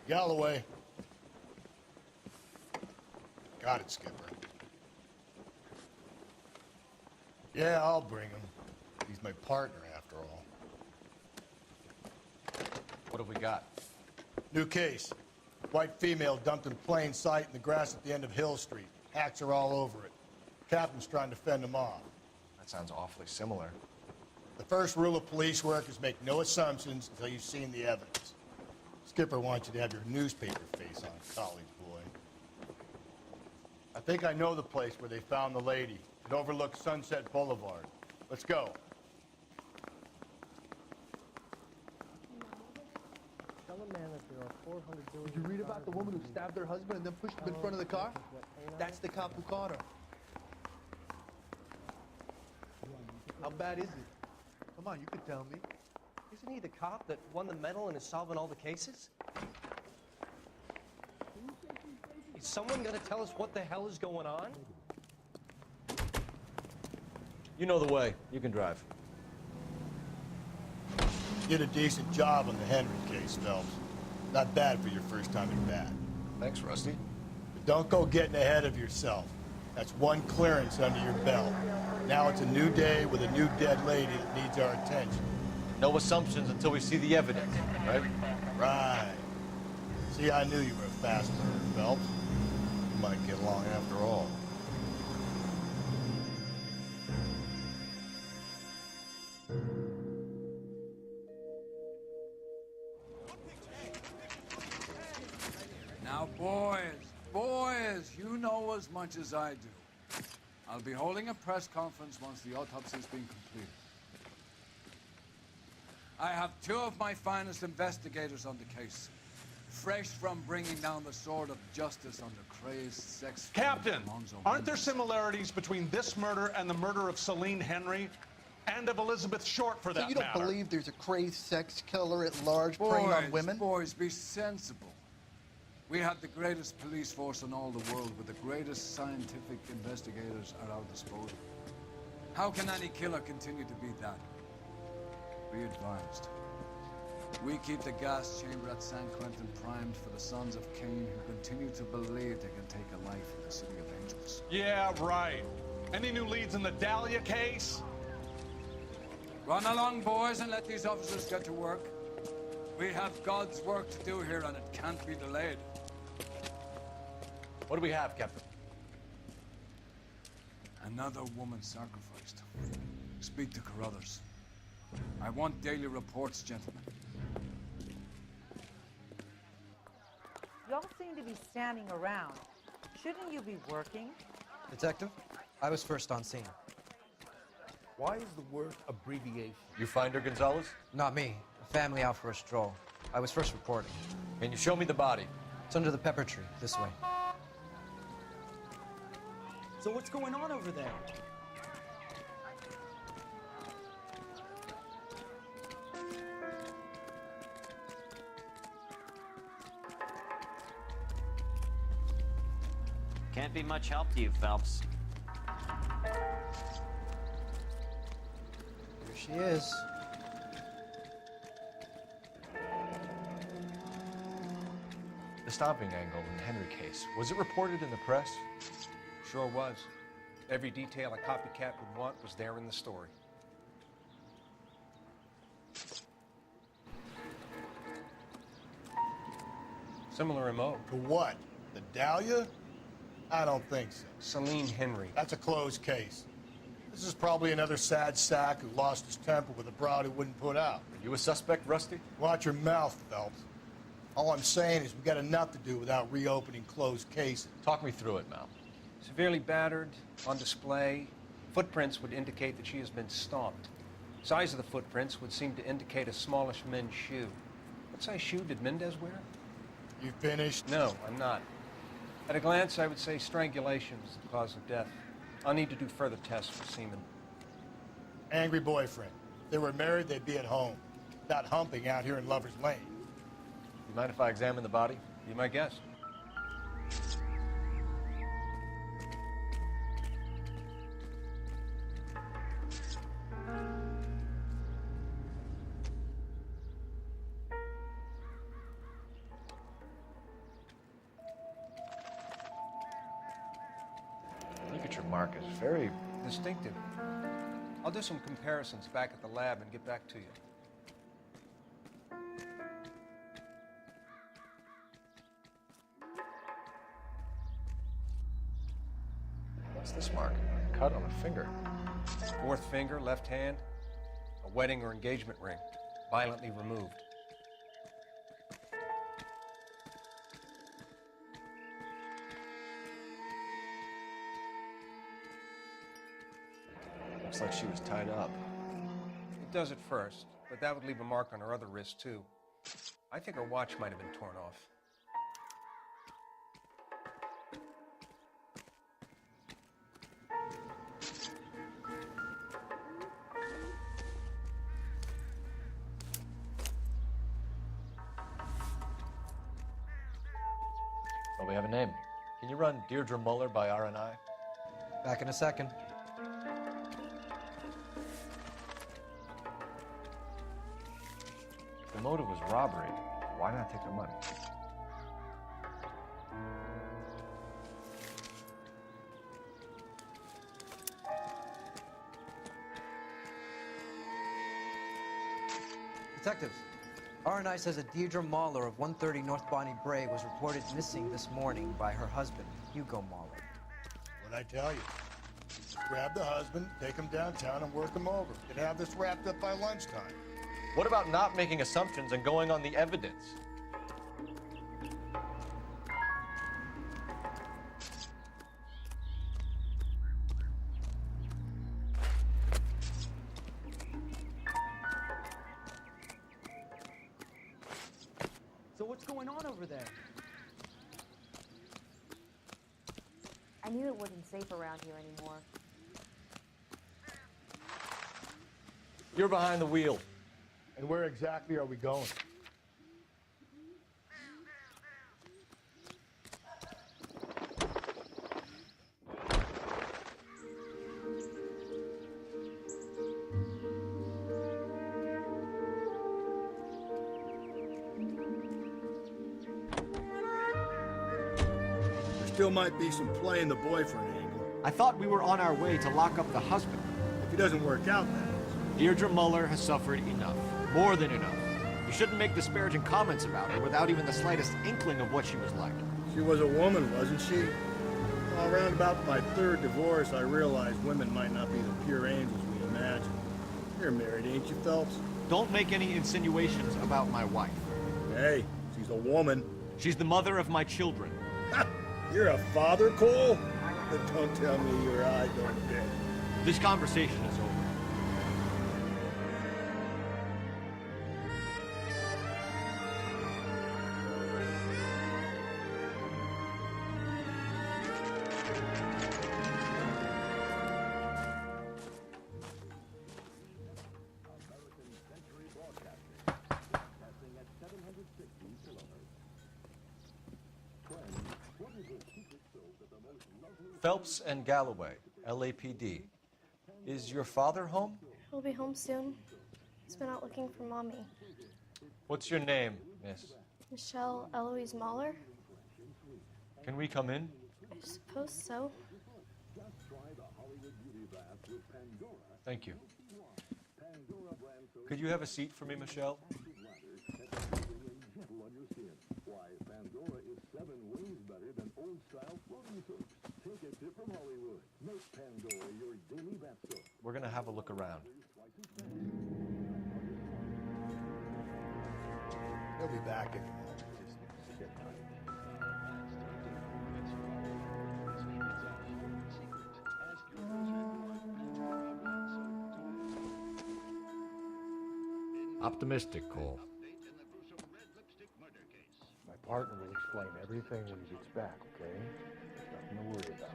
Galloway. Got it, Skipper. Yeah, I'll bring him. He's my partner, after all. What have we got? New case. White female dumped in plain sight in the grass at the end of Hill Street. Hacks are all over it. Captain's trying to fend them off. That sounds awfully similar. The first rule of police work is make no assumptions until you've seen the evidence. Skipper wants you to have your newspaper face on, college boy. I think I know the place where they found the lady. It overlooks Sunset Boulevard. Let's go. Tell a man that there are 400 billion. Did you read about the woman who stabbed her husband and then pushed him in front of the car? That's the cop who caught her. How bad is it? Come on, you can tell me. Isn't he the cop that won the medal and is solving all the cases? Is someone gonna tell us what the hell is going on? You know the way. You can drive. Did a decent job on the Henry case, Phelps. Not bad for your first time at bat. Thanks, Rusty. But don't go getting ahead of yourself. That's one clearance under your belt. Now it's a new day with a new dead lady that needs our attention. No assumptions until we see the evidence, right? Right. See, I knew you were a fast learner, Phelps. You might get along after all. Now, boys, you know as much as I do. I'll be holding a press conference once the autopsy's been completed. I have two of my finest investigators on the case, fresh from bringing down the sword of justice on the crazed sex... Captain, aren't there similarities between this murder and the murder of Celine Henry and of Elizabeth Short, for that So you don't matter? believe there's a crazed sex killer at large preying on women? Boys, be sensible. We have the greatest police force in all the world, with the greatest scientific investigators at our disposal. How can any killer continue to beat that? Be advised. We keep the gas chamber at San Quentin primed for the sons of Cain who continue to believe they can take a life in the City of Angels. Yeah, right. Any new leads in the Dahlia case? Run along, boys, and let these officers get to work. We have God's work to do here, and it can't be delayed. What do we have, Captain? Another woman sacrificed. Speak to Carruthers. I want daily reports, gentlemen. Y'all seem to be standing around. Shouldn't you be working? Detective, I was first on scene. Why is the word abbreviation? You find her, Gonzalez? Not me. A family out for a stroll. I was first reporting. Can you show me the body? It's under the pepper tree, this way. So what's going on over there? Can't be much help to you, Phelps. Here she is. The stopping angle in the Henry case, was it reported in the press? Sure was. Every detail a copycat would want was there in the story. Similar MO. To what? The Dahlia? I don't think so. Celine Henry. That's a closed case. This is probably another sad sack who lost his temper with a broad who wouldn't put out. Are you a suspect, Rusty? Watch your mouth, Phelps. All I'm saying is we got enough to do without reopening closed cases. Talk me through it, Mal. Severely battered, on display. Footprints would indicate that she has been stomped. Size of the footprints would seem to indicate a smallish men's shoe. What size shoe did Mendez wear? You finished? No, I'm not. At a glance, I would say strangulation is the cause of death. I'll need to do further tests for semen. Angry boyfriend. If they were married, they'd be at home. Not humping out here in Lover's Lane. You mind if I examine the body? Be my guest. mark is very... Distinctive. I'll do some comparisons back at the lab and get back to you. What's this mark? Cut on a finger. Fourth finger, left hand, a wedding or engagement ring, violently removed. Looks like she was tied up. It does at first, but that would leave a mark on her other wrist, too. I think her watch might have been torn off. Well, we have a name. Can you run Deirdre Muller by RNI? Back in a second. If the motive was robbery, why not take the money? Detectives, RNI says a Deirdre Mahler of 130 North Bonnie Bray was reported missing this morning by her husband, Hugo Mahler. What'd I tell you? Grab the husband, take him downtown, and work him over. Could have this wrapped up by lunchtime. What about not making assumptions and going on the evidence? So what's going on over there? I knew it wasn't safe around here anymore. You're behind the wheel. And where exactly are we going? There still might be some play in the boyfriend angle. I thought we were on our way to lock up the husband. If he doesn't work out, that is. Deirdre Muller has suffered enough. More than enough. You shouldn't make disparaging comments about her without even the slightest inkling of what she was like. She was a woman, wasn't she? Well, around about my third divorce, I realized women might not be the pure angels we imagine. You're married, ain't you, Phelps? Don't make any insinuations about my wife. Hey, she's a woman. She's the mother of my children. You're a father, Cole? Don't tell me your eye don't bend. This conversation is over. Phelps and Galloway, LAPD. Is your father home? He'll be home soon. He's been out looking for Mommy. What's your name, miss? Michelle Eloise Mahler? Can we come in? I suppose so. Thank you. Could you have a seat for me, Michelle? We're going to have a look around. He'll be back in a moment. Just sit tight. Optimistic, Cole. My partner will explain everything when he gets back, okay? There's nothing to worry about.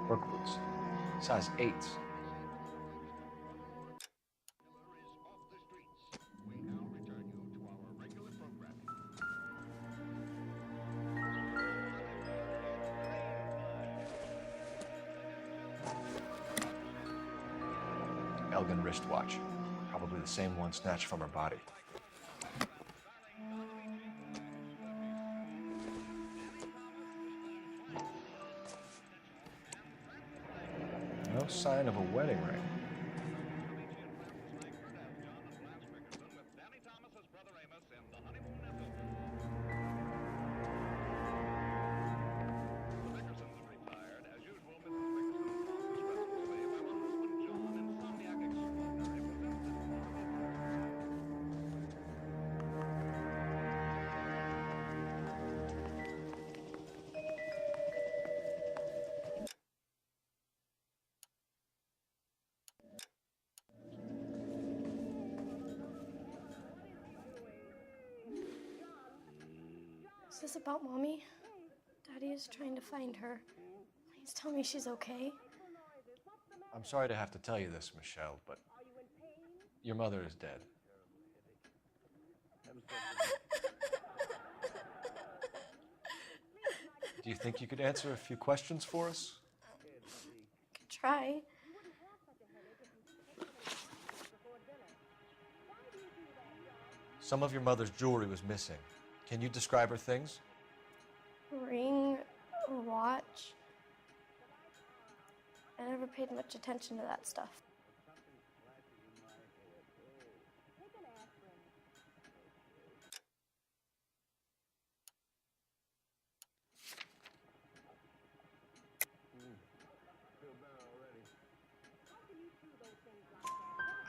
Brookwoods, size 8s. Elgin wristwatch. Probably the same one snatched from her body. No sign of a wedding ring. Is this about Mommy? Daddy is trying to find her. Please tell me she's okay. I'm sorry to have to tell you this, Michelle, but your mother is dead. Do you think you could answer a few questions for us? Could try. Some of your mother's jewelry was missing. Can you describe her things? A ring, a watch. I never paid much attention to that stuff.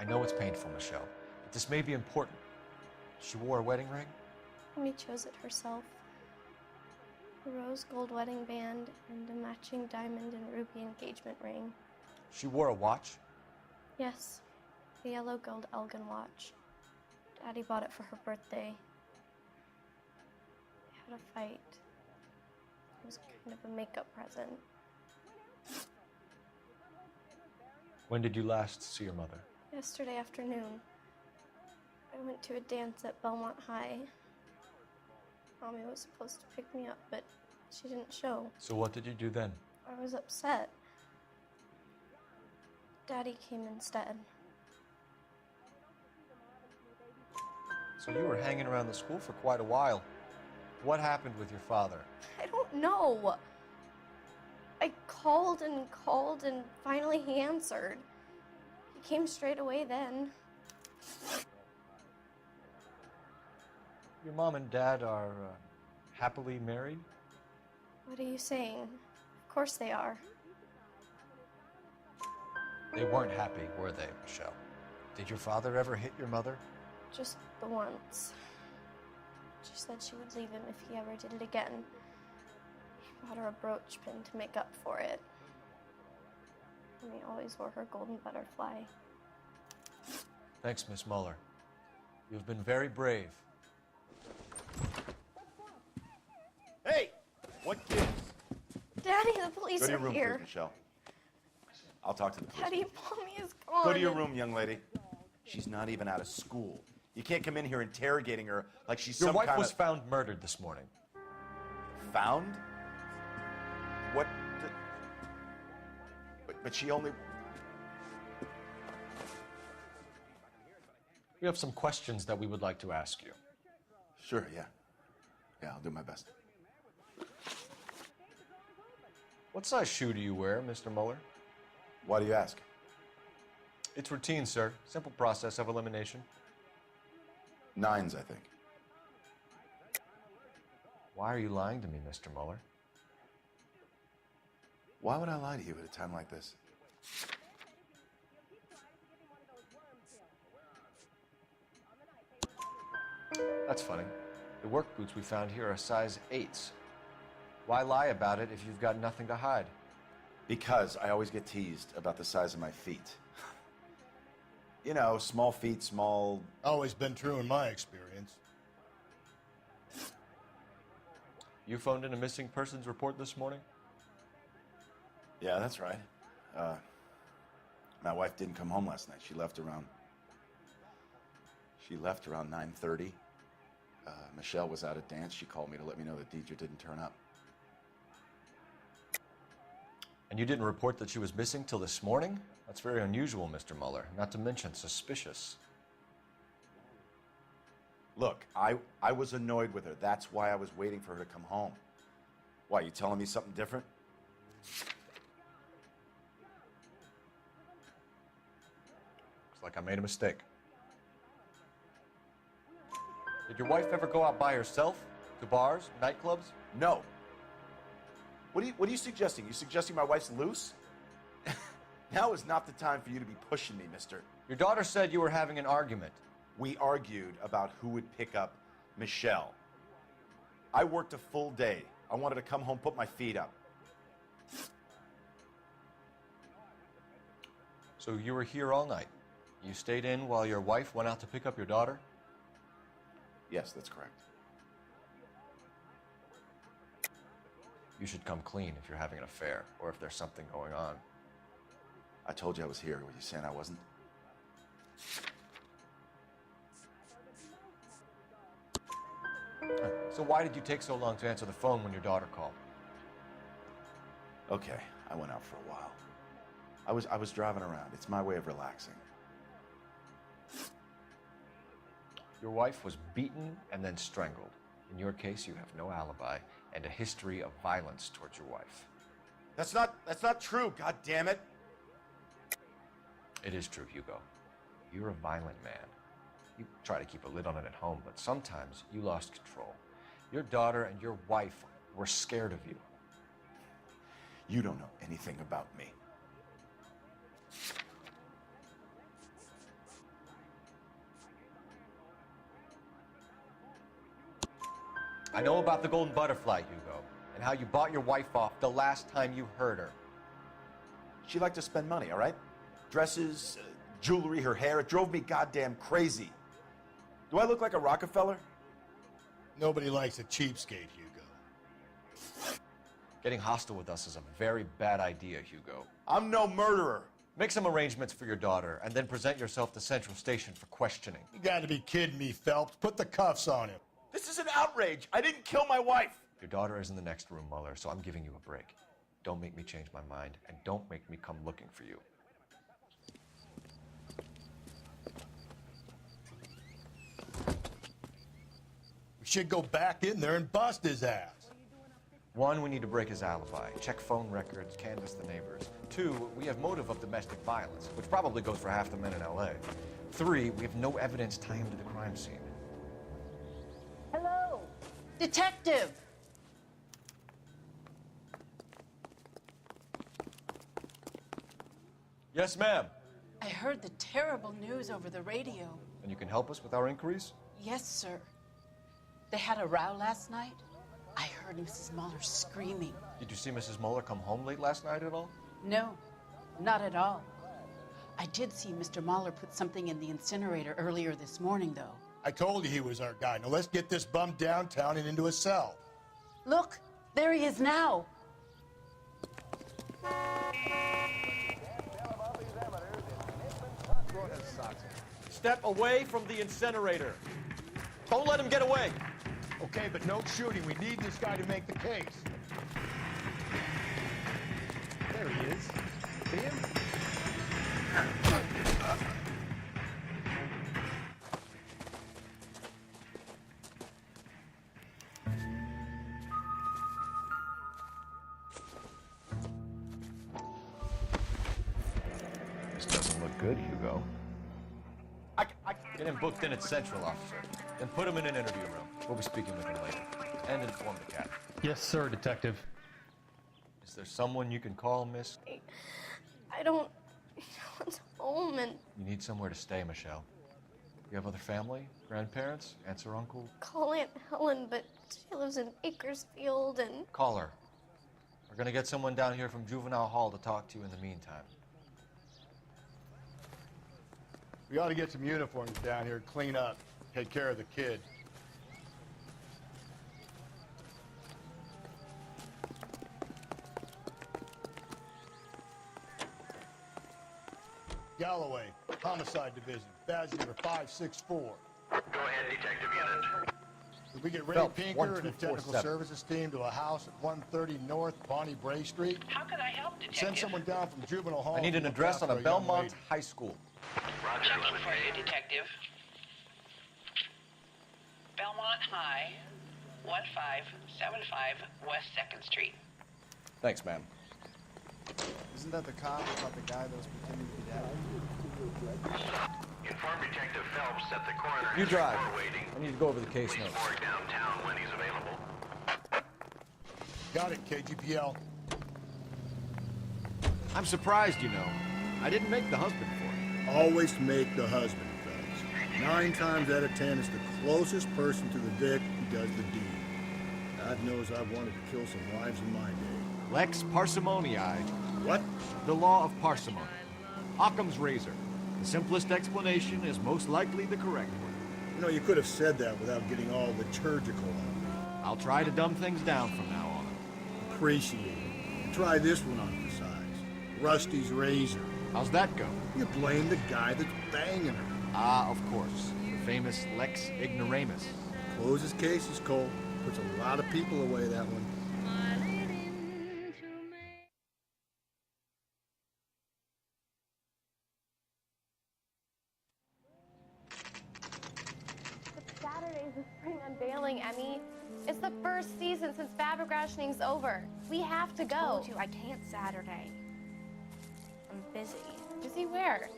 I know it's painful, Michelle, but this may be important. She wore a wedding ring? Mommy chose it herself. A rose gold wedding band and a matching diamond and ruby engagement ring. She wore a watch? Yes, the yellow gold Elgin watch. Daddy bought it for her birthday. They had a fight. It was kind of a makeup present. When did you last see your mother? Yesterday afternoon. I went to a dance at Belmont High. Mommy was supposed to pick me up, but she didn't show. So what did you do then? I was upset. Daddy came instead. So you were hanging around the school for quite a while. What happened with your father? I don't know. I called and finally he answered. He came straight away then. Your mom and dad are happily married? What are you saying? Of course they are. They weren't happy, were they, Michelle? Did your father ever hit your mother? Just the once. She said she would leave him if he ever did it again. He bought her a brooch pin to make up for it. And he always wore her golden butterfly. Thanks, Miss Muller. You've been very brave. Hey! What gives? Daddy, the police Go to your are room, here. please, Michelle. I'll talk to the police. Daddy, Mommy is gone. Go to your room, young lady. She's not even out of school. You can't come in here interrogating her like she's Your some wife kind was of... found murdered this morning. Found? What the... But she only... We have some questions that we would like to ask you. Sure, yeah. Yeah, I'll do my best. What size shoe do you wear, Mr. Muller? Why do you ask? It's routine, sir. Simple process of elimination. 9s, I think. Why are you lying to me, Mr. Muller? Why would I lie to you at a time like this? That's funny. The work boots we found here are size 8s. Why lie about it if you've got nothing to hide? Because I always get teased about the size of my feet. You know, small feet, small... Always been true in my experience. You phoned in a missing persons report this morning? Yeah, that's right. My wife didn't come home last night. She left around 9:30. Michelle was out at dance. She called me to let me know that Deidre didn't turn up. And you didn't report that she was missing till this morning? That's very unusual, Mr. Mueller, not to mention suspicious. Look, I was annoyed with her. That's why I was waiting for her to come home. Why, you telling me something different? Looks like I made a mistake. Did your wife ever go out by herself? To bars, nightclubs? No. What are you suggesting? You suggesting my wife's loose? Now is not the time for you to be pushing me, mister. Your daughter said you were having an argument. We argued about who would pick up Michelle. I worked a full day. I wanted to come home, put my feet up. So you were here all night. You stayed in while your wife went out to pick up your daughter? Yes, that's correct. You should come clean if you're having an affair or if there's something going on. I told you I was here. Were you saying I wasn't? So why did you take so long to answer the phone when your daughter called? Okay, I went out for a while. I was driving around. It's my way of relaxing. Your wife was beaten and then strangled. In your case, you have no alibi and a history of violence towards your wife. That's not true, god damn it. It is true, Hugo. You're a violent man. You try to keep a lid on it at home, but sometimes you lost control. Your daughter and your wife were scared of you. You don't know anything about me. I know about the golden butterfly, Hugo, and how you bought your wife off the last time you heard her. She liked to spend money, all right? Dresses, jewelry, her hair. It drove me goddamn crazy. Do I look like a Rockefeller? Nobody likes a cheapskate, Hugo. Getting hostile with us is a very bad idea, Hugo. I'm no murderer. Make some arrangements for your daughter, and then present yourself to Central Station for questioning. You gotta be kidding me, Phelps. Put the cuffs on him. This is an outrage. I didn't kill my wife. Your daughter is in the next room, Mueller, so I'm giving you a break. Don't make me change my mind, and don't make me come looking for you. We should go back in there and bust his ass. One, we need to break his alibi, check phone records, canvass the neighbors. Two, we have motive of domestic violence, which probably goes for half the men in LA. Three, we have no evidence tying him to the crime scene. Hello, detective. Yes, ma'am. I heard the terrible news over the radio. And you can help us with our inquiries? Yes, sir. They had a row last night. I heard Mrs. Mueller screaming. Did you see Mrs. Mueller come home late last night at all? No, not at all. I did see Mr. Mueller put something in the incinerator earlier this morning, though. I told you he was our guy. Now let's get this bum downtown and into a cell. Look, there he is now. Step away from the incinerator. Don't let him get away. Okay, but no shooting. We need this guy to make the case. There he is. See him? This doesn't look good, Hugo. Get him booked in at Central, officer. Then put him in an interview room. We'll be speaking with him later. And inform the captain. Yes, sir, detective. Is there someone you can call, miss? I don't want home and You need somewhere to stay, Michelle. You have other family? Grandparents? Aunts or uncle? call Aunt Helen, but she lives in Bakersfield and Call her. We're gonna get someone down here from Juvenile Hall to talk to you in the meantime. We ought to get some uniforms down here, clean up, take care of the kid. Galloway, Homicide Division, badge number 564. Go ahead, Detective Unit. Did we get Ray Phelps, Pinker and the 1247. technical services team to a house at 130 North Bonnie Bray Street? How can I help, Detective? Send someone down from juvenile hall. I need to an look address on after a young Belmont lady. High School. Checking for you, Detective. Belmont High, 1575 West 2nd Street. Thanks, ma'am. Isn't that the cop about the guy that was pretending to be dead? Inform Detective Phelps that the coroner You is drive. waiting. I need to go over the case Please notes. morgue downtown when he's available. Got it, KGPL. I'm surprised, you know. I didn't make the husband for it. Always make the husband, fellas. 9 times out of 10, it's the closest person to the Vic who does the deed. God knows I've wanted to kill some wives in my day. Lex parsimoniae. What? The law of parsimony. Occam's razor. The simplest explanation is most likely the correct one. You know, you could have said that without getting all liturgical on me. I'll try to dumb things down from now on. Appreciate it. And try this one on for size. Rusty's razor. How's that go? You blame the guy that's banging her. Ah, of course. The famous Lex ignoramus. Closes cases, Cole. Puts a lot of people away, that one. It's Saturday's the spring unveiling, Emmy. It's the first season since Fabric-rationing's over. We have to go. I told you I can't Saturday. I'm busy. Busy where?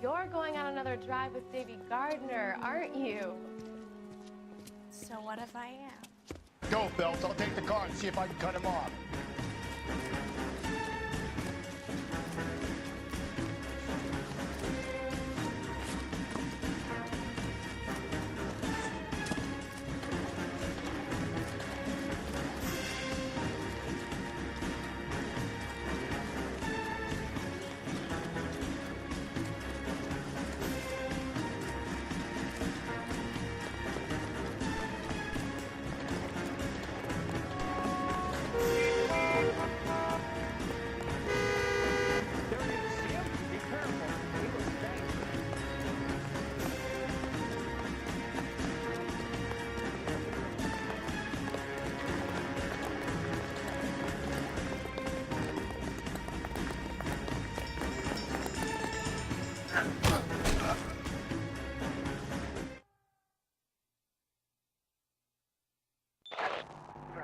You're going on another drive with Davy Gardner, aren't you? So what if I am? Go, Phelps. I'll take the car and see if I can cut him off.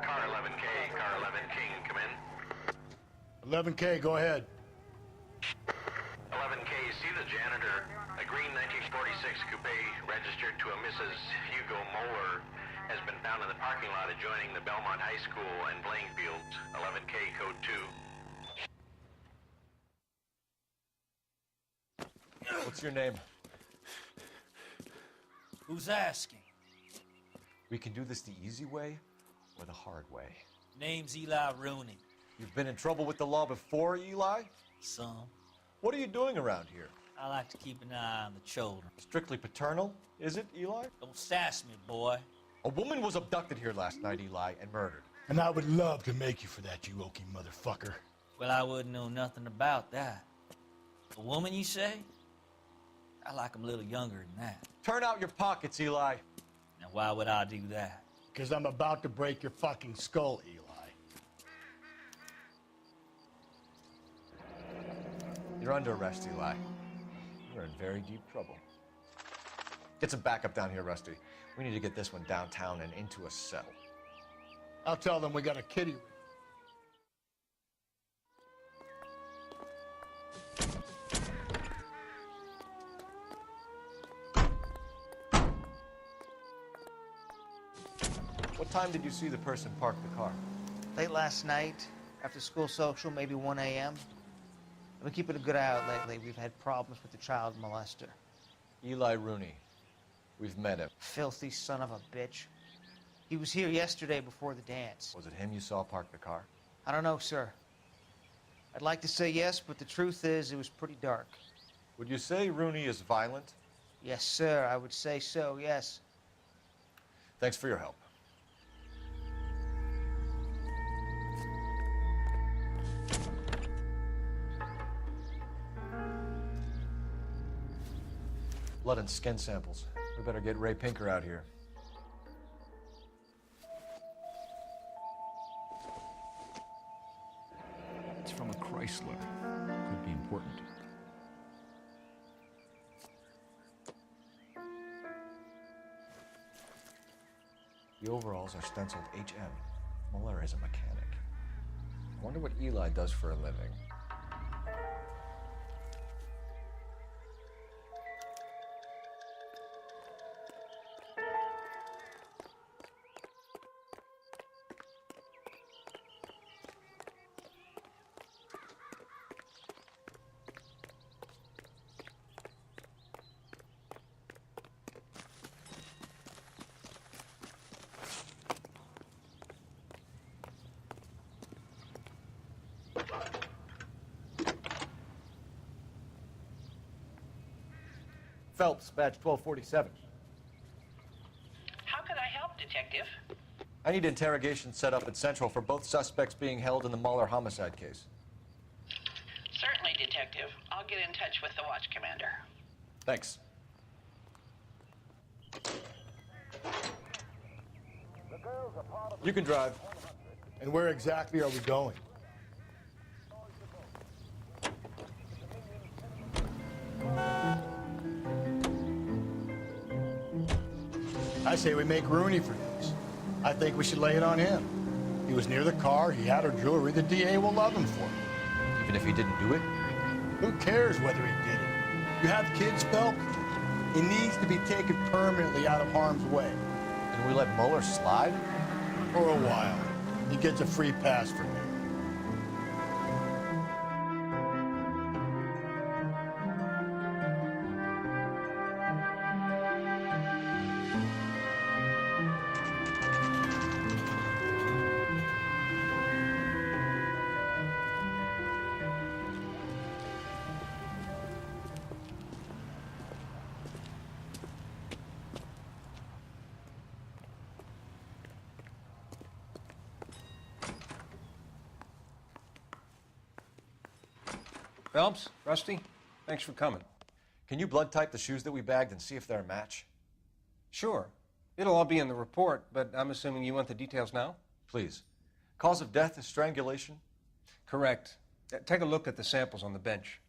Car 11K, car 11 King, come in. 11K, go ahead. 11K, see the janitor. A green 1946 coupe registered to a Mrs. Hugo Moeller has been found in the parking lot adjoining the Belmont High School and playing fields. 11K, code 2. What's your name? Who's asking? We can do this the easy way or the hard way. Name's Eli Rooney. You've been in trouble with the law before, Eli? Some. What are you doing around here? I like to keep an eye on the children. Strictly paternal, is it, Eli? Don't sass me, boy. A woman was abducted here last night, Eli, and murdered. And I would love to make you for that, you oaky motherfucker. Well, I wouldn't know nothing about that. A woman, you say? I like 'em a little younger than that. Turn out your pockets, Eli. Now, why would I do that? Because I'm about to break your fucking skull, Eli. You're under arrest, Eli. You're in very deep trouble. Get some backup down here, Rusty. We need to get this one downtown and into a cell. I'll tell them we got a kitty. What time did you see the person park the car? Late last night, after school social, maybe 1 a.m. I've been keeping a good eye out lately. We've had problems with the child molester. Eli Rooney. We've met him. Filthy son of a bitch. He was here yesterday before the dance. Was it him you saw park the car? I don't know, sir. I'd like to say yes, but the truth is it was pretty dark. Would you say Rooney is violent? Yes, sir. I would say so, yes. Thanks for your help. Blood and skin samples. We better get Ray Pinker out here. The overalls are stenciled HM. Mueller is a mechanic. I wonder what Eli does for a living. Phelps, badge 1247. How could I help, Detective? I need interrogation set up at Central for both suspects being held in the Mueller homicide case. Certainly, Detective. I'll get in touch with the watch commander. Thanks. You can drive. And where exactly are we going? I say we make Rooney for this. I think we should lay it on him. He was near the car, he had her jewelry, the DA will love him for it. Even if he didn't do it? Who cares whether he did it? You have kids, Phelps? He needs to be taken permanently out of harm's way. Can we let Mueller slide? For a while. He gets a free pass from me. Phelps, Rusty, thanks for coming. Can you blood type the shoes that we bagged and see if they're a match? Sure. It'll all be in the report, but I'm assuming you want the details now? Please. Cause of death is strangulation? Correct. Take a look at the samples on the bench.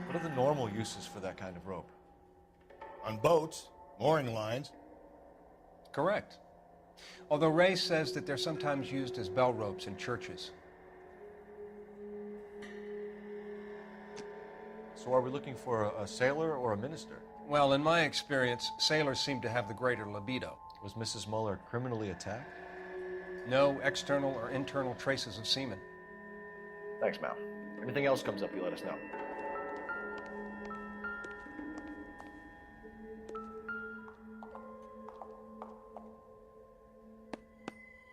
What are the normal uses for that kind of rope? On boats, mooring lines. Correct. Although Ray says that they're sometimes used as bell ropes in churches. So are we looking for a sailor or a minister? Well, in my experience, sailors seem to have the greater libido. Was Mrs. Mueller criminally attacked? No external or internal traces of semen. Thanks, Mal. Anything else comes up, you let us know.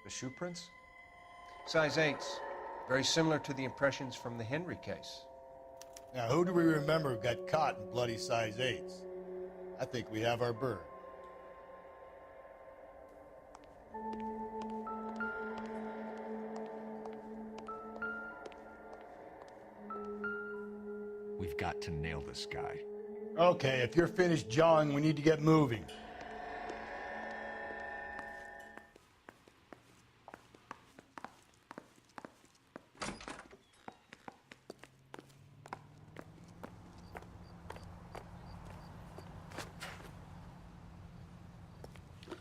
The shoe prints? Size 8s. Very similar to the impressions from the Henry case. Now, who do we remember got caught in bloody size 8s? I think we have our bird. We've got to nail this guy. Okay, if you're finished jawing, we need to get moving.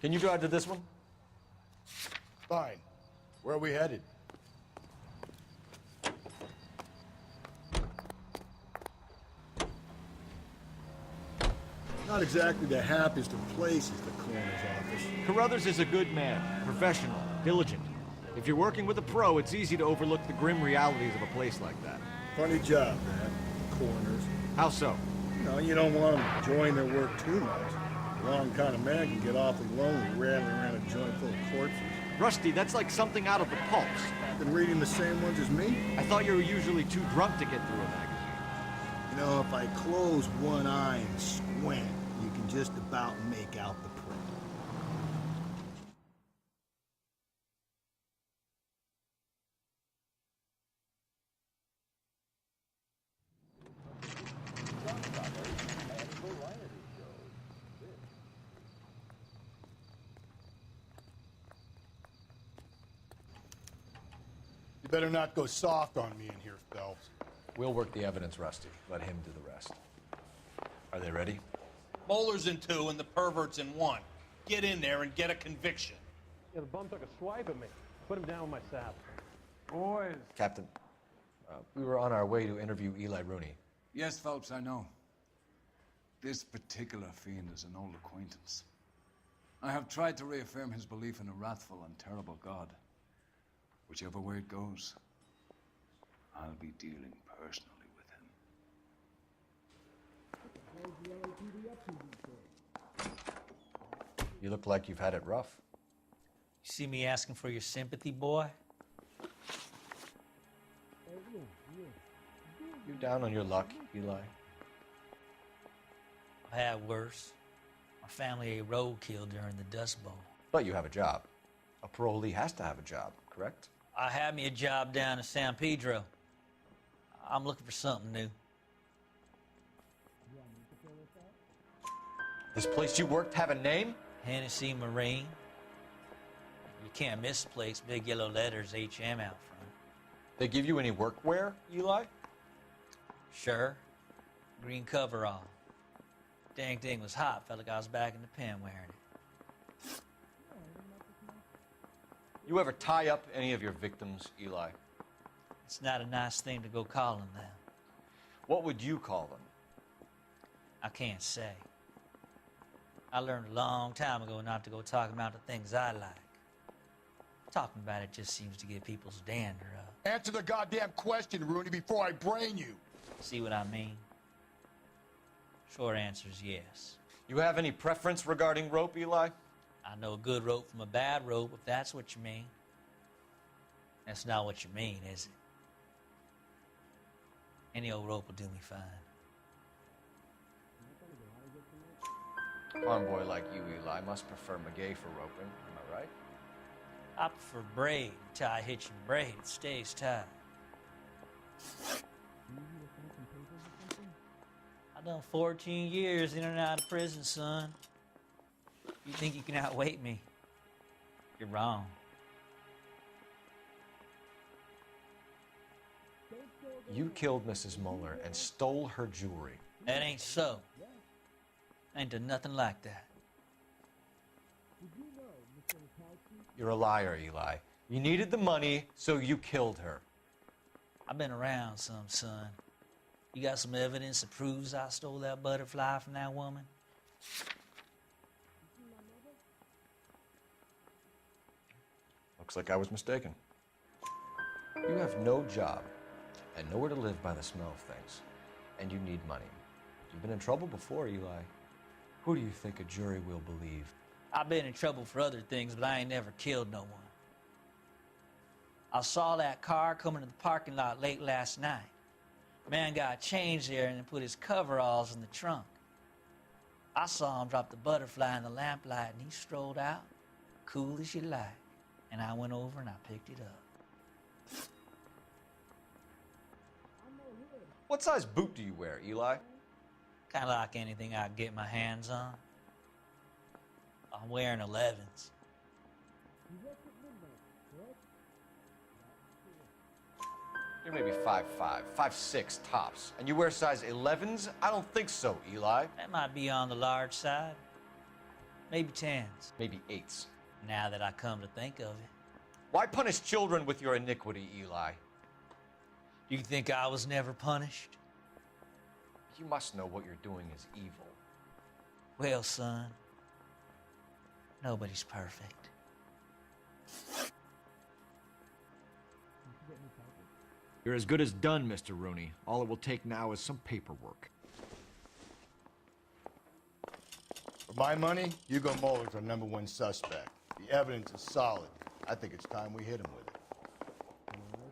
Can you drive to this one? Fine. Where are we headed? Not exactly the happiest of places, the coroner's office. Carruthers is a good man, professional, diligent. If you're working with a pro, it's easy to overlook the grim realities of a place like that. Funny job, man. Coroners. How so? No, you don't want them enjoying their work too much. The wrong kind of man can get awfully lonely rattling around a joint full of corpses. Rusty, that's like something out of the pulps. Been reading the same ones as me? I thought you were usually too drunk to get through a magazine. You know, if I close one eye and squint, you can just about make out the print. better not go soft on me in here, Phelps. We'll work the evidence, Rusty. Let him do the rest. Are they ready? Moeller's in 2 and the pervert's in 1. Get in there and get a conviction. Yeah, the bum took a swipe at me. Put him down with my sap. Boys. Captain, we were on our way to interview Eli Rooney. Yes, Phelps, I know. This particular fiend is an old acquaintance. I have tried to reaffirm his belief in a wrathful and terrible God. Whichever way it goes, I'll be dealing personally with him. You look like you've had it rough. You see me asking for your sympathy, boy? You down on your luck, Eli? I've had worse. My family ate roadkill during the Dust Bowl. But you have a job. A parolee has to have a job, correct? I had me a job down in San Pedro. I'm looking for something new. This place you worked have a name? Hennessy Marine. You can't miss the place. Big yellow letters, HM out front. They give you any workwear, Eli? Sure. Green coverall. Dang thing was hot. Felt like I was back in the pen wearing it. You ever tie up any of your victims, Eli? It's not a nice thing to go calling them. What would you call them? I can't say. I learned a long time ago not to go talking about the things I like. Talking about it just seems to get people's dander up. Answer the goddamn question, Rooney, before I brain you. See what I mean? Short answer is yes. You have any preference regarding rope, Eli? I know a good rope from a bad rope, if that's what you mean. That's not what you mean, is it? Any old rope will do me fine. Farm boy like you, Eli, must prefer Magay for roping. Am I right? I prefer braid. Tie, hitch, and braid. It stays tight. I've done 14 years in and out of prison, son. You think you can outweight me? You're wrong. You killed Mrs. Moeller and stole her jewelry. That ain't so. I ain't done nothing like that. You're a liar, Eli. You needed the money, so you killed her. I've been around some, son. You got some evidence that proves I stole that butterfly from that woman? Looks like I was mistaken. You have no job and nowhere to live by the smell of things, and you need money. You've been in trouble before, Eli. Who do you think a jury will believe? I've been in trouble for other things, but I ain't never killed no one. I saw that car coming to the parking lot late last night. Man got changed there and then put his coveralls in the trunk. I saw him drop the butterfly in the lamplight and he strolled out, cool as you like. And I went over and I picked it up. What size boot do you wear, Eli? Kind of like anything I can get my hands on. I'm wearing 11s. You're maybe 5'5", 5'6" tops. And you wear size 11s? I don't think so, Eli. That might be on the large side. Maybe 10s. Maybe 8s. Now that I come to think of it. Why punish children with your iniquity, Eli? Do you think I was never punished? You must know what you're doing is evil. Well, son, nobody's perfect. You're as good as done, Mr. Rooney. All it will take now is some paperwork. For my money, Hugo Moeller's our #1 suspect. The evidence is solid. I think it's time we hit him with it.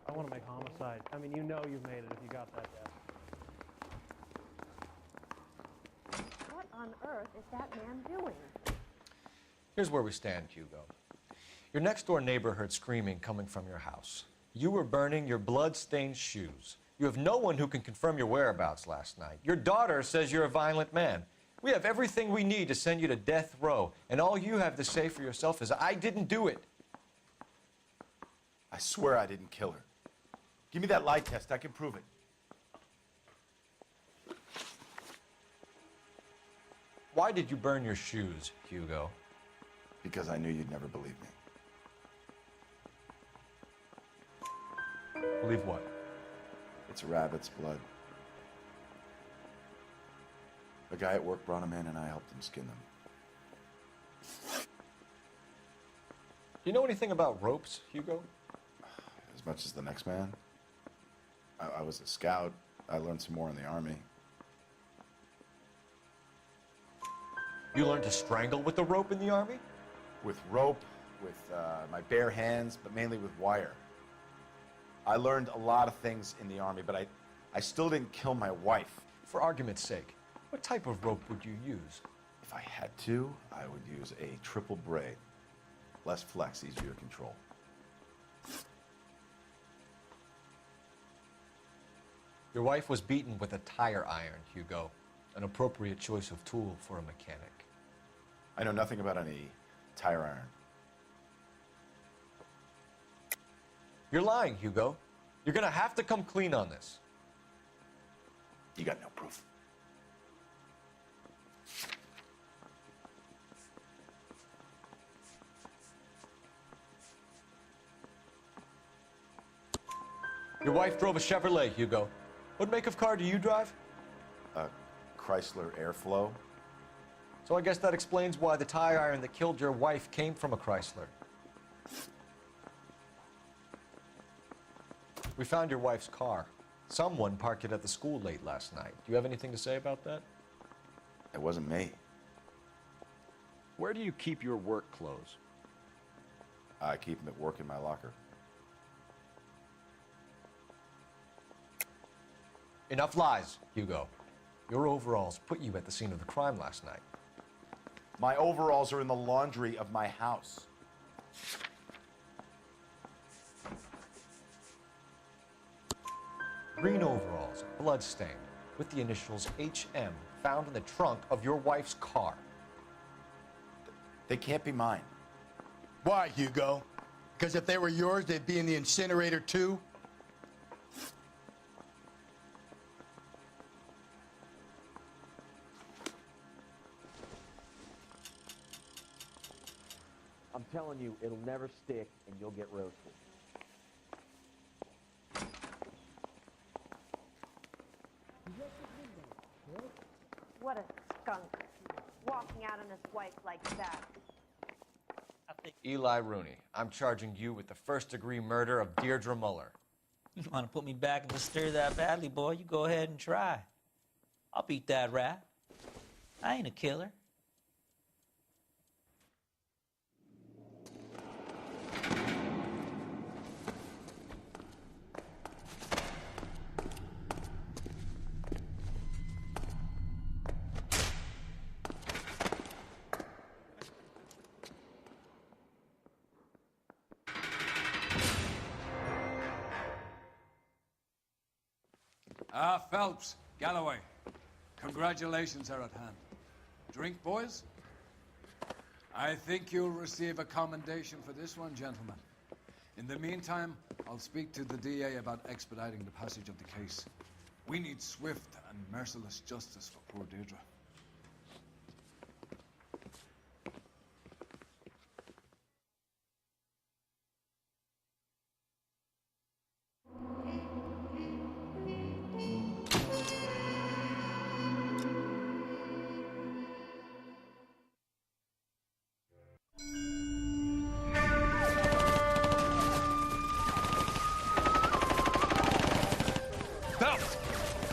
I want to make homicide. I mean, you know you've made it if you got that down. What on earth is that man doing? Here's where we stand, Hugo. Your next-door neighbor heard screaming coming from your house. You were burning your blood-stained shoes. You have no one who can confirm your whereabouts last night. Your daughter says you're a violent man. We have everything we need to send you to death row, and all you have to say for yourself is, I didn't do it. I swear I didn't kill her. Give me that lie test. I can prove it. Why did you burn your shoes, Hugo? Because I knew you'd never believe me. Believe what? It's rabbit's blood. A guy at work brought him in and I helped him skin them. Do you know anything about ropes, Hugo? As much as the next man. I was a scout. I learned some more in the Army. You learned to strangle with the rope in the Army? With rope, with my bare hands, but mainly with wire. I learned a lot of things in the Army, but I still didn't kill my wife. For argument's sake, what type of rope would you use? If I had to, I would use a triple braid. Less flex, easier to control. Your wife was beaten with a tire iron, Hugo. An appropriate choice of tool for a mechanic. I know nothing about any tire iron. You're lying, Hugo. You're gonna have to come clean on this. You got no proof. Your wife drove a Chevrolet, Hugo. What make of car do you drive? A Chrysler Airflow. So I guess that explains why the tire iron that killed your wife came from a Chrysler. We found your wife's car. Someone parked it at the school late last night. Do you have anything to say about that? It wasn't me. Where do you keep your work clothes? I keep them at work in my locker. Enough lies, Hugo. Your overalls put you at the scene of the crime last night. My overalls are in the laundry of my house. Green overalls, blood-stained, with the initials HM found in the trunk of your wife's car. They can't be mine. Why, Hugo? Because if they were yours, they'd be in the incinerator too? I'm telling you, it'll never stick, and you'll get roasted. What a skunk. Walking out on his wife like that. Eli Rooney, I'm charging you with the first-degree murder of Deirdre Muller. You want to put me back in the stir that badly, boy? You go ahead and try. I'll beat that rap. I ain't a killer. Phelps, Galloway, congratulations are at hand. Drink, boys? I think you'll receive a commendation for this one, gentlemen. In the meantime, I'll speak to the DA about expediting the passage of the case. We need swift and merciless justice for poor Deirdre.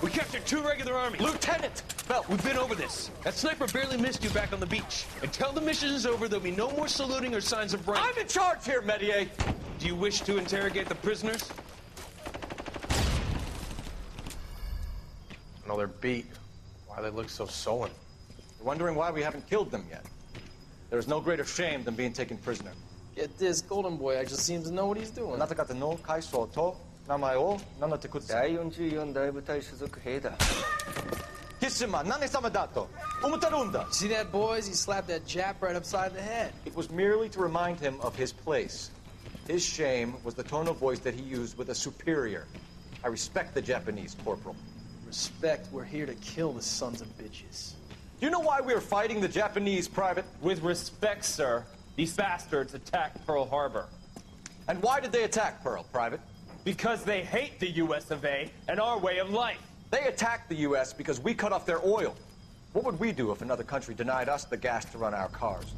We captured 2 regular armies. Lieutenant! Phelps, we've been over this. That sniper barely missed you back on the beach. Until the mission is over, there'll be no more saluting or signs of rank. I'm in charge here, Medier! Do you wish to interrogate the prisoners? No, they're beat. Why they look so sullen? You're wondering why we haven't killed them yet. There is no greater shame than being taken prisoner. Get this, Golden Boy actually seems to know what he's doing. あなた方の会社と名前を名乗ってください。第44大部隊所属兵だ。キスマ何様だと思ってるんだ。See that, boys? He slapped that Jap right upside the head. It was merely to remind him of his place. His shame was the tone of voice that he used with a superior. I respect the Japanese, Corporal. Respect, we're here to kill the sons of bitches. Do you know why we're fighting the Japanese, Private? With respect, sir, these bastards attacked Pearl Harbor. And why did they attack Pearl, Private? Because they hate the US of A and our way of life. They attacked the U.S. because we cut off their oil. What would we do if another country denied us the gas to run our cars?